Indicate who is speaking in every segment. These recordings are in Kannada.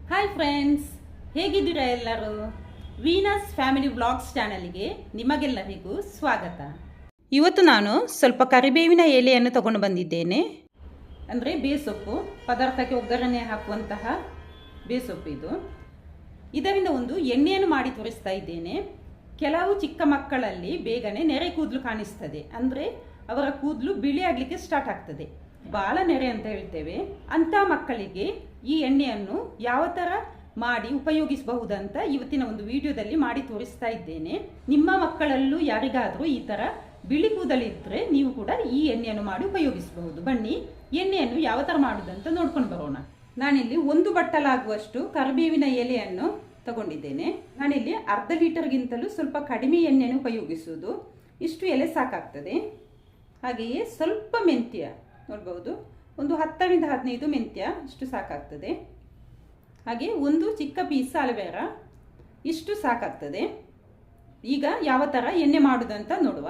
Speaker 1: ಹಾಯ್ ಫ್ರೆಂಡ್ಸ್, ಹೇಗಿದ್ದೀರಾ ಎಲ್ಲರೂ? ವೀನಸ್ ಫ್ಯಾಮಿಲಿ ವ್ಲಾಗ್ಸ್ ಚಾನಲ್ಗೆ ನಿಮಗೆಲ್ಲರಿಗೂ ಸ್ವಾಗತ. ಇವತ್ತು ನಾನು ಸ್ವಲ್ಪ ಕರಿಬೇವಿನ ಎಲೆಯನ್ನು ತಗೊಂಡು ಬಂದಿದ್ದೇನೆ. ಅಂದರೆ ಬೇಸೊಪ್ಪು, ಪದಾರ್ಥಕ್ಕೆ ಒಗ್ಗರಣೆ ಹಾಕುವಂತಹ ಬೇಸೊಪ್ಪು ಇದು. ಇದರಿಂದ ಒಂದು ಎಣ್ಣೆಯನ್ನು ಮಾಡಿ ತೋರಿಸ್ತಾ ಇದ್ದೇನೆ. ಕೆಲವು ಚಿಕ್ಕ ಮಕ್ಕಳಲ್ಲಿ ಬೇಗನೆ ನೆರೆ ಕೂದಲು ಕಾಣಿಸ್ತದೆ, ಅಂದರೆ ಅವರ ಕೂದಲು ಬಿಳಿ ಆಗಲಿಕ್ಕೆ ಸ್ಟಾರ್ಟ್ ಆಗ್ತದೆ, ಬಾಲ ನೆರೆ ಅಂತ ಹೇಳ್ತೇವೆ. ಅಂಥ ಮಕ್ಕಳಿಗೆ ಈ ಎಣ್ಣೆಯನ್ನು ಯಾವ ಥರ ಮಾಡಿ ಉಪಯೋಗಿಸಬಹುದಂತ ಇವತ್ತಿನ ಒಂದು ವಿಡಿಯೋದಲ್ಲಿ ಮಾಡಿ ತೋರಿಸ್ತಾ ಇದ್ದೇನೆ. ನಿಮ್ಮ ಮಕ್ಕಳಲ್ಲೂ ಯಾರಿಗಾದರೂ ಈ ಥರ ಬಿಳಿ ಕೂದಲಿದ್ರೆ ನೀವು ಕೂಡ ಈ ಎಣ್ಣೆಯನ್ನು ಮಾಡಿ ಉಪಯೋಗಿಸಬಹುದು. ಬನ್ನಿ, ಎಣ್ಣೆಯನ್ನು ಯಾವ ಥರ ಮಾಡುವುದಂತ ನೋಡ್ಕೊಂಡು ಬರೋಣ. ನಾನಿಲ್ಲಿ 1 ಬಟ್ಟಲಾಗುವಷ್ಟು ಕರಿಬೇವಿನ ಎಲೆಯನ್ನು ತಗೊಂಡಿದ್ದೇನೆ. ನಾನಿಲ್ಲಿ ಅರ್ಧ ಲೀಟರ್ಗಿಂತಲೂ ಸ್ವಲ್ಪ ಕಡಿಮೆ ಎಣ್ಣೆಯನ್ನು ಉಪಯೋಗಿಸುವುದು. ಇಷ್ಟು ಎಲೆ ಸಾಕಾಗ್ತದೆ. ಹಾಗೆಯೇ ಸ್ವಲ್ಪ ಮೆಂತ್ಯ ನೋಡ್ಬೋದು, ಒಂದು 10ರಿಂದ 15 ಮೆಂತ್ಯ ಇಷ್ಟು ಸಾಕಾಗ್ತದೆ. ಹಾಗೆ ಒಂದು ಚಿಕ್ಕ ಪೀಸ್ ಅಲೋವೆರಾ, ಇಷ್ಟು ಸಾಕಾಗ್ತದೆ. ಈಗ ಯಾವ ಥರ ಎಣ್ಣೆ ಮಾಡುವುದಂತ ನೋಡುವ.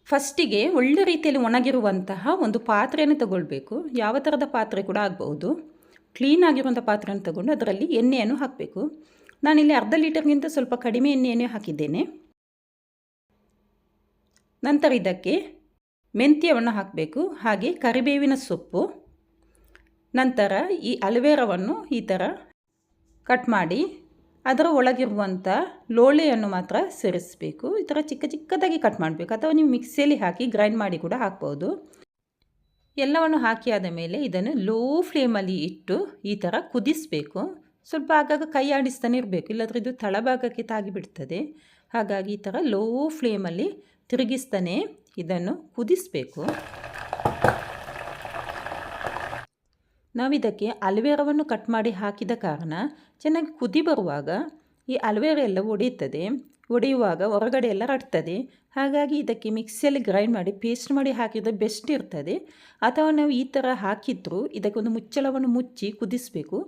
Speaker 1: ಫಸ್ಟಿಗೆ ಒಳ್ಳೆ ರೀತಿಯಲ್ಲಿ ಒಣಗಿರುವಂತಹ ಒಂದು ಪಾತ್ರೆಯನ್ನು ತಗೊಳ್ಬೇಕು. ಯಾವ ಥರದ ಪಾತ್ರೆ ಕೂಡ ಆಗ್ಬೋದು. ಕ್ಲೀನ್ ಆಗಿರುವಂಥ ಪಾತ್ರೆಯನ್ನು ತಗೊಂಡು ಅದರಲ್ಲಿ ಎಣ್ಣೆಯನ್ನು ಹಾಕಬೇಕು. ನಾನಿಲ್ಲಿ ಅರ್ಧ ಲೀಟರ್ಗಿಂತ ಸ್ವಲ್ಪ ಕಡಿಮೆ ಎಣ್ಣೆಯನ್ನು ಹಾಕಿದ್ದೇನೆ. ನಂತರ ಇದಕ್ಕೆ ಮೆಂತ್ಯವನ್ನು ಹಾಕಬೇಕು, ಹಾಗೆ ಕರಿಬೇವಿನ ಸೊಪ್ಪು. ನಂತರ ಈ ಅಲೋವೆರಾವನ್ನು ಈ ಥರ ಕಟ್ ಮಾಡಿ ಅದರ ಒಳಗಿರುವಂಥ ಲೋಳೆಯನ್ನು ಮಾತ್ರ ಸೇರಿಸಬೇಕು. ಈ ಥರ ಚಿಕ್ಕ ಚಿಕ್ಕದಾಗಿ ಕಟ್ ಮಾಡಬೇಕು, ಅಥವಾ ನೀವು ಮಿಕ್ಸಿಯಲ್ಲಿ ಹಾಕಿ ಗ್ರೈಂಡ್ ಮಾಡಿ ಕೂಡ ಹಾಕ್ಬೋದು. ಎಲ್ಲವನ್ನು ಹಾಕಿ ಆದ ಮೇಲೆ ಇದನ್ನು ಲೋ ಫ್ಲೇಮಲ್ಲಿ ಇಟ್ಟು ಈ ಥರ ಕುದಿಸಬೇಕು. ಸ್ವಲ್ಪ ಆಗಾಗ ಕೈ ಆಡಿಸ್ತಾನೆ ಇರಬೇಕು, ಇಲ್ಲಾಂದರೆ ಇದು ತಳಭಾಗಕ್ಕೆ ತಾಗಿಬಿಡ್ತದೆ. ಹಾಗಾಗಿ ಈ ಥರ ಲೋ ಫ್ಲೇಮಲ್ಲಿ ತಿರುಗಿಸ್ತಾನೆ ಇದನ್ನು ಕುದಿಸಬೇಕು. ನಾವಿದಕ್ಕೆ ಅಲೋವೆರಾವನ್ನು ಕಟ್ ಮಾಡಿ ಹಾಕಿದ ಕಾರಣ ಚೆನ್ನಾಗಿ ಕುದಿ ಬರುವಾಗ ಈ ಅಲೋವೆರಾ ಎಲ್ಲ ಒಡೆಯುವಾಗ ಹೊರಗಡೆ ಎಲ್ಲ ರಟ್ತದೆ. ಹಾಗಾಗಿ ಇದಕ್ಕೆ ಮಿಕ್ಸಿಯಲ್ಲಿ ಗ್ರೈಂಡ್ ಮಾಡಿ ಪೇಸ್ಟ್ ಮಾಡಿ ಹಾಕಿದರೆ ಬೆಸ್ಟ್ ಇರ್ತದೆ. ಅಥವಾ ನಾವು ಈ ಥರ ಹಾಕಿದ್ರು ಇದಕ್ಕೆ ಒಂದು ಮುಚ್ಚಳವನ್ನು ಮುಚ್ಚಿ ಕುದಿಸಬೇಕು.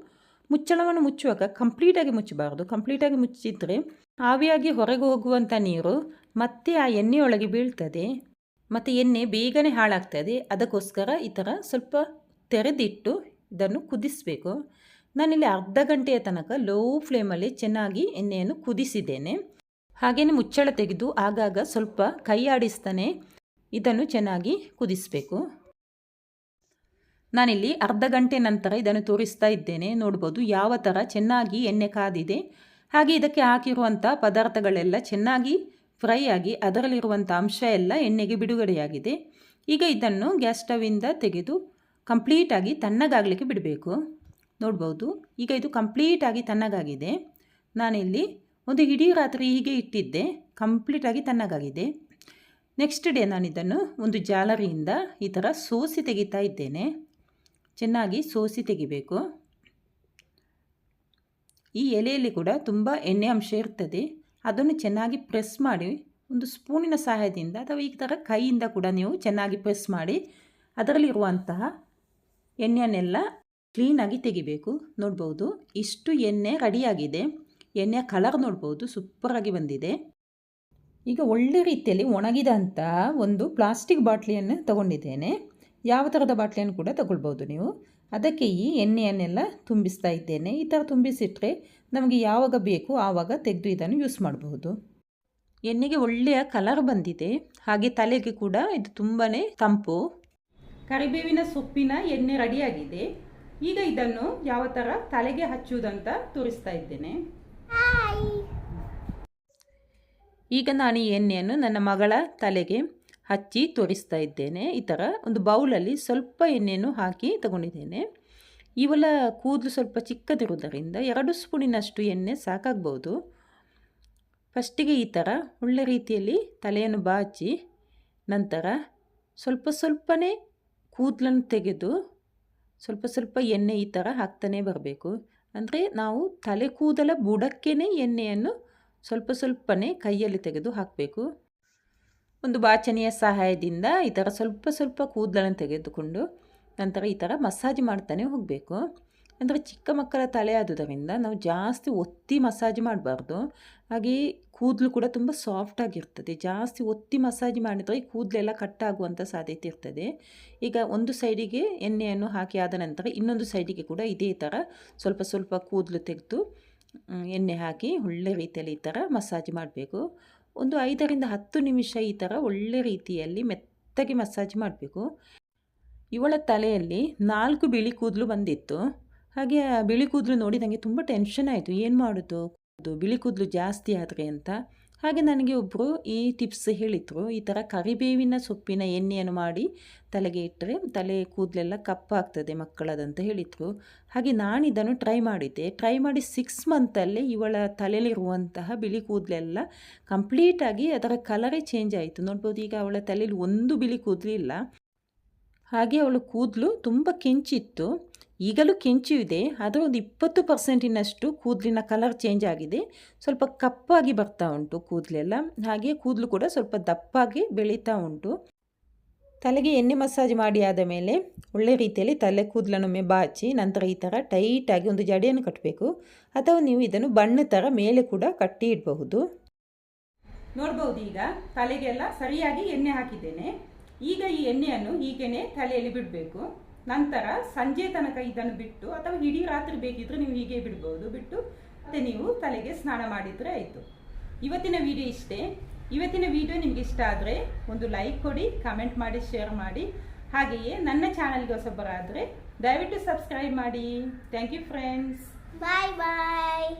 Speaker 1: ಮುಚ್ಚಳವನ್ನು ಮುಚ್ಚುವಾಗ ಕಂಪ್ಲೀಟಾಗಿ ಮುಚ್ಚಬಾರ್ದು. ಕಂಪ್ಲೀಟಾಗಿ ಮುಚ್ಚಿದರೆ ಆವಿಯಾಗಿ ಹೊರಗೆ ಹೋಗುವಂಥ ನೀರು ಮತ್ತೆ ಆ ಎಣ್ಣೆಯೊಳಗೆ ಬೀಳ್ತದೆ, ಮತ್ತು ಎಣ್ಣೆ ಬೇಗನೆ ಹಾಳಾಗ್ತದೆ. ಅದಕ್ಕೋಸ್ಕರ ಈ ಥರ ಸ್ವಲ್ಪ ತೆರೆದಿಟ್ಟು ಇದನ್ನು ಕುದಿಸಬೇಕು. ನಾನಿಲ್ಲಿ ಅರ್ಧ ಗಂಟೆಯ ತನಕ ಲೋ ಫ್ಲೇಮಲ್ಲಿ ಚೆನ್ನಾಗಿ ಎಣ್ಣೆಯನ್ನು ಕುದಿಸಿದ್ದೇನೆ. ಹಾಗೆಯೇ ಮುಚ್ಚಳ ತೆಗೆದು ಆಗಾಗ ಸ್ವಲ್ಪ ಕೈ ಆಡಿಸ್ತಾನೆ ಇದನ್ನು ಚೆನ್ನಾಗಿ ಕುದಿಸಬೇಕು. ನಾನಿಲ್ಲಿ ಅರ್ಧ ಗಂಟೆ ನಂತರ ಇದನ್ನು ತೋರಿಸ್ತಾ ಇದ್ದೇನೆ. ನೋಡ್ಬೋದು ಯಾವ ಥರ ಚೆನ್ನಾಗಿ ಎಣ್ಣೆ ಕಾದಿದೆ. ಹಾಗೆ ಇದಕ್ಕೆ ಹಾಕಿರುವಂಥ ಪದಾರ್ಥಗಳೆಲ್ಲ ಚೆನ್ನಾಗಿ ಫ್ರೈ ಆಗಿ ಅದರಲ್ಲಿರುವಂಥ ಅಂಶ ಎಲ್ಲ ಎಣ್ಣೆಗೆ ಬಿಡುಗಡೆಯಾಗಿದೆ. ಈಗ ಇದನ್ನು ಗ್ಯಾಸ್ ಸ್ಟವಿಂದ ತೆಗೆದು ಕಂಪ್ಲೀಟಾಗಿ ತಣ್ಣಗಾಗಲಿಕ್ಕೆ ಬಿಡಬೇಕು. ನೋಡ್ಬೋದು, ಈಗ ಇದು ಕಂಪ್ಲೀಟಾಗಿ ತಣ್ಣಗಾಗಿದೆ. ನಾನಿಲ್ಲಿ ಒಂದು ಇಡೀ ರಾತ್ರಿ ಹೀಗೆ ಇಟ್ಟಿದ್ದೆ, ಕಂಪ್ಲೀಟಾಗಿ ತಣ್ಣಗಾಗಿದೆ. ನೆಕ್ಸ್ಟ್ ಡೇ ನಾನಿದನ್ನು ಒಂದು ಜಾಲರಿಯಿಂದ ಈ ಥರ ಸೋಸಿ ತೆಗಿತಾ ಇದ್ದೇನೆ. ಚೆನ್ನಾಗಿ ಸೋಸಿ ತೆಗಿಬೇಕು. ಈ ಎಲೆಯಲ್ಲಿ ಕೂಡ ತುಂಬ ಎಣ್ಣೆ ಅಂಶ ಇರ್ತದೆ. ಅದನ್ನು ಚೆನ್ನಾಗಿ ಪ್ರೆಸ್ ಮಾಡಿ ಒಂದು ಸ್ಪೂನಿನ ಸಹಾಯದಿಂದ ಅಥವಾ ಈ ಥರ ಕೈಯಿಂದ ಕೂಡ ನೀವು ಚೆನ್ನಾಗಿ ಪ್ರೆಸ್ ಮಾಡಿ ಅದರಲ್ಲಿರುವಂತಹ ಎಣ್ಣೆಯನ್ನೆಲ್ಲ ಕ್ಲೀನಾಗಿ ತೆಗಿಬೇಕು. ನೋಡ್ಬೋದು, ಇಷ್ಟು ಎಣ್ಣೆ ರೆಡಿಯಾಗಿದೆ. ಎಣ್ಣೆಯ ಕಲರ್ ನೋಡ್ಬೋದು, ಸೂಪರಾಗಿ ಬಂದಿದೆ. ಈಗ ಒಳ್ಳೆ ರೀತಿಯಲ್ಲಿ ಒಣಗಿದಂತಹ ಒಂದು ಪ್ಲಾಸ್ಟಿಕ್ ಬಾಟ್ಲಿಯನ್ನು ತಗೊಂಡಿದ್ದೇನೆ. ಯಾವ ಥರದ ಬಾಟ್ಲಿಯನ್ನು ಕೂಡ ತಗೊಳ್ಬೋದು ನೀವು. ಅದಕ್ಕೆ ಈ ಎಣ್ಣೆಯನ್ನೆಲ್ಲ ತುಂಬಿಸ್ತಾ ಇದ್ದೇನೆ. ಈ ಥರ ತುಂಬಿಸಿಟ್ರೆ ನಮಗೆ ಯಾವಾಗ ಬೇಕು ಆವಾಗ ತೆಗೆದು ಇದನ್ನು ಯೂಸ್ ಮಾಡಬಹುದು. ಎಣ್ಣೆಗೆ ಒಳ್ಳೆಯ ಕಲರ್ ಬಂದಿದೆ, ಹಾಗೆ ತಲೆಗೆ ಕೂಡ ಇದು ತುಂಬಾ ತಂಪು. ಕರಿಬೇವಿನ ಸೊಪ್ಪಿನ ಎಣ್ಣೆ ರೆಡಿಯಾಗಿದೆ. ಈಗ ಇದನ್ನು ಯಾವ ಥರ ತಲೆಗೆ ಹಚ್ಚುವುದಂತ ತೋರಿಸ್ತಾ ಇದ್ದೇನೆ. ಈಗ ನಾನು ಈ ಎಣ್ಣೆಯನ್ನು ನನ್ನ ಮಗಳ ತಲೆಗೆ ಹಚ್ಚಿ ತೋರಿಸ್ತಾ ಇದ್ದೇನೆ. ಈ ಥರ ಒಂದು ಬೌಲಲ್ಲಿ ಸ್ವಲ್ಪ ಎಣ್ಣೆಯನ್ನು ಹಾಕಿ ತಗೊಂಡಿದ್ದೇನೆ. ಇವೆಲ್ಲ ಕೂದಲು ಸ್ವಲ್ಪ ಚಿಕ್ಕದಿರುವುದರಿಂದ 2 ಸ್ಪೂನಿನಷ್ಟು ಎಣ್ಣೆ ಸಾಕಾಗ್ಬೋದು. ಫಸ್ಟಿಗೆ ಈ ಥರ ಒಳ್ಳೆ ರೀತಿಯಲ್ಲಿ ತಲೆಯನ್ನು ಬಾಚಿ ನಂತರ ಸ್ವಲ್ಪನೇ ಕೂದಲನ್ನು ತೆಗೆದು ಸ್ವಲ್ಪ ಎಣ್ಣೆ ಈ ಥರ ಹಾಕ್ತಾನೆ ಬರಬೇಕು. ಅಂದರೆ ನಾವು ತಲೆ ಕೂದಲ ಬುಡಕ್ಕೇ ಎಣ್ಣೆಯನ್ನು ಸ್ವಲ್ಪನೇ ಕೈಯಲ್ಲಿ ತೆಗೆದು ಹಾಕಬೇಕು. ಒಂದು ಬಾಚಣಿಯ ಸಹಾಯದಿಂದ ಈ ಥರ ಸ್ವಲ್ಪ ಕೂದಲನ್ನು ತೆಗೆದುಕೊಂಡು ನಂತರ ಈ ಥರ ಮಸಾಜ್ ಮಾಡ್ತಾನೆ ಹೋಗಬೇಕು. ಅಂದರೆ ಚಿಕ್ಕ ಮಕ್ಕಳ ತಲೆ ಆದುದರಿಂದ ನಾವು ಜಾಸ್ತಿ ಒತ್ತಿ ಮಸಾಜ್ ಮಾಡಬಾರ್ದು. ಹಾಗೆ ಕೂದಲು ಕೂಡ ತುಂಬ ಸಾಫ್ಟಾಗಿರ್ತದೆ. ಜಾಸ್ತಿ ಒತ್ತಿ ಮಸಾಜ್ ಮಾಡಿದರೆ ಕೂದಲೆಲ್ಲ ಕಟ್ಟಾಗುವಂಥ ಸಾಧ್ಯತೆ ಇರ್ತದೆ. ಈಗ ಒಂದು ಸೈಡಿಗೆ ಎಣ್ಣೆಯನ್ನು ಹಾಕಿ ಆದ ನಂತರ ಇನ್ನೊಂದು ಸೈಡಿಗೆ ಕೂಡ ಇದೇ ಥರ ಸ್ವಲ್ಪ ಸ್ವಲ್ಪ ಕೂದಲು ತೆಗೆದು ಎಣ್ಣೆ ಹಾಕಿ ಒಳ್ಳೆ ರೀತಿಯಲ್ಲಿ ಈ ಥರ ಮಸಾಜ್ ಮಾಡಬೇಕು. ಒಂದು 5ರಿಂದ 10 ನಿಮಿಷ ಈ ಥರ ಒಳ್ಳೆ ರೀತಿಯಲ್ಲಿ ಮೆತ್ತಗೆ ಮಸಾಜ್ ಮಾಡಬೇಕು. ಇವಳ ತಲೆಯಲ್ಲಿ 4 ಬಿಳಿ ಕೂದಲು ಬಂದಿತ್ತು. ಹಾಗೆ ಆ ಬಿಳಿ ಕೂದಲು ನೋಡಿ ನನಗೆ ತುಂಬ ಟೆನ್ಷನ್ ಆಯಿತು. ಏನು ಮಾಡೋದು, ಬಿಳಿ ಕೂದಲು ಜಾಸ್ತಿ ಆದರೆ ಅಂತ. ಹಾಗೆ ನನಗೆ ಒಬ್ಬರು ಈ ಟಿಪ್ಸ್ ಹೇಳಿದರು, ಈ ಥರ ಕರಿಬೇವಿನ ಸೊಪ್ಪಿನ ಎಣ್ಣೆಯನ್ನು ಮಾಡಿ ತಲೆಗೆ ಇಟ್ಟರೆ ತಲೆ ಕೂದಲೆಲ್ಲ ಕಪ್ಪಾಗ್ತದೆ ಮಕ್ಕಳದಂತ ಹೇಳಿದರು. ಹಾಗೆ ನಾನು ಇದನ್ನು ಟ್ರೈ ಮಾಡಿದ್ದೆ. ಟ್ರೈ ಮಾಡಿ 6 ಮಂತಲ್ಲೇ ಇವಳ ತಲೆಯಲ್ಲಿರುವಂತಹ ಬಿಳಿ ಕೂದಲೆಲ್ಲ ಕಂಪ್ಲೀಟಾಗಿ ಅದರ ಕಲರೇ ಚೇಂಜ್ ಆಯಿತು. ನೋಡ್ಬೋದು, ಈಗ ಅವಳ ತಲೆಯಲ್ಲಿ ಒಂದು ಬಿಳಿ ಕೂದಲು ಇಲ್ಲ. ಹಾಗೆ ಅವಳ ಕೂದಲು ತುಂಬ ಕೆಂಚಿತ್ತು. ಈಗಲೂ ಕೆಂಚು ಇದೆ, ಆದರೆ ಒಂದು 20%ನಷ್ಟು ಕೂದಲಿನ ಕಲರ್ ಚೇಂಜ್ ಆಗಿದೆ. ಸ್ವಲ್ಪ ಕಪ್ಪಾಗಿ ಬರ್ತಾ ಉಂಟು ಕೂದಲೆಲ್ಲ. ಹಾಗೆ ಕೂದಲು ಕೂಡ ಸ್ವಲ್ಪ ದಪ್ಪಾಗಿ ಬೆಳೀತಾ ಉಂಟು. ತಲೆಗೆ ಎಣ್ಣೆ ಮಸಾಜ್ ಮಾಡಿ ಆದ ಮೇಲೆ ಒಳ್ಳೆ ರೀತಿಯಲ್ಲಿ ತಲೆ ಕೂದಲನ್ನೊಮ್ಮೆ ಬಾಚಿ ನಂತರ ಈ ಥರ ಟೈಟಾಗಿ ಒಂದು ಜಡೆಯನ್ನು ಕಟ್ಟಬೇಕು. ಅಥವಾ ನೀವು ಇದನ್ನು ಬಣ್ಣ ಥರ ಮೇಲೆ ಕೂಡ ಕಟ್ಟಿ ಇಡಬಹುದು. ನೋಡ್ಬೋದು, ಈಗ ತಲೆಗೆಲ್ಲ ಸರಿಯಾಗಿ ಎಣ್ಣೆ ಹಾಕಿದ್ದೇನೆ. ಈಗ ಈ ಎಣ್ಣೆಯನ್ನು ಹೀಗೇನೆ ತಲೆಯಲ್ಲಿ ಬಿಡಬೇಕು. ನಂತರ ಸಂಜೆ ತನಕ ಇದನ್ನು ಬಿಟ್ಟು ಅಥವಾ ಇಡೀ ರಾತ್ರಿ ಬೇಕಿದ್ರೆ ನೀವು ಹೀಗೆ ಬಿಡ್ಬೋದು. ಬಿಟ್ಟು ಮತ್ತೆ ನೀವು ತಲೆಗೆ ಸ್ನಾನ ಮಾಡಿದರೆ ಆಯಿತು. ಇವತ್ತಿನ ವಿಡಿಯೋ ಇಷ್ಟೇ. ಇವತ್ತಿನ ವಿಡಿಯೋ ನಿಮಗೆ ಇಷ್ಟ ಆದರೆ ಒಂದು ಲೈಕ್ ಕೊಡಿ, ಕಮೆಂಟ್ ಮಾಡಿ, ಶೇರ್ ಮಾಡಿ. ಹಾಗೆಯೇ ನನ್ನ ಚಾನಲ್ಗೆ ಹೊಸಬರಾದರೆ ದಯವಿಟ್ಟು ಸಬ್ಸ್ಕ್ರೈಬ್ ಮಾಡಿ. Thank you friends.
Speaker 2: Bye bye.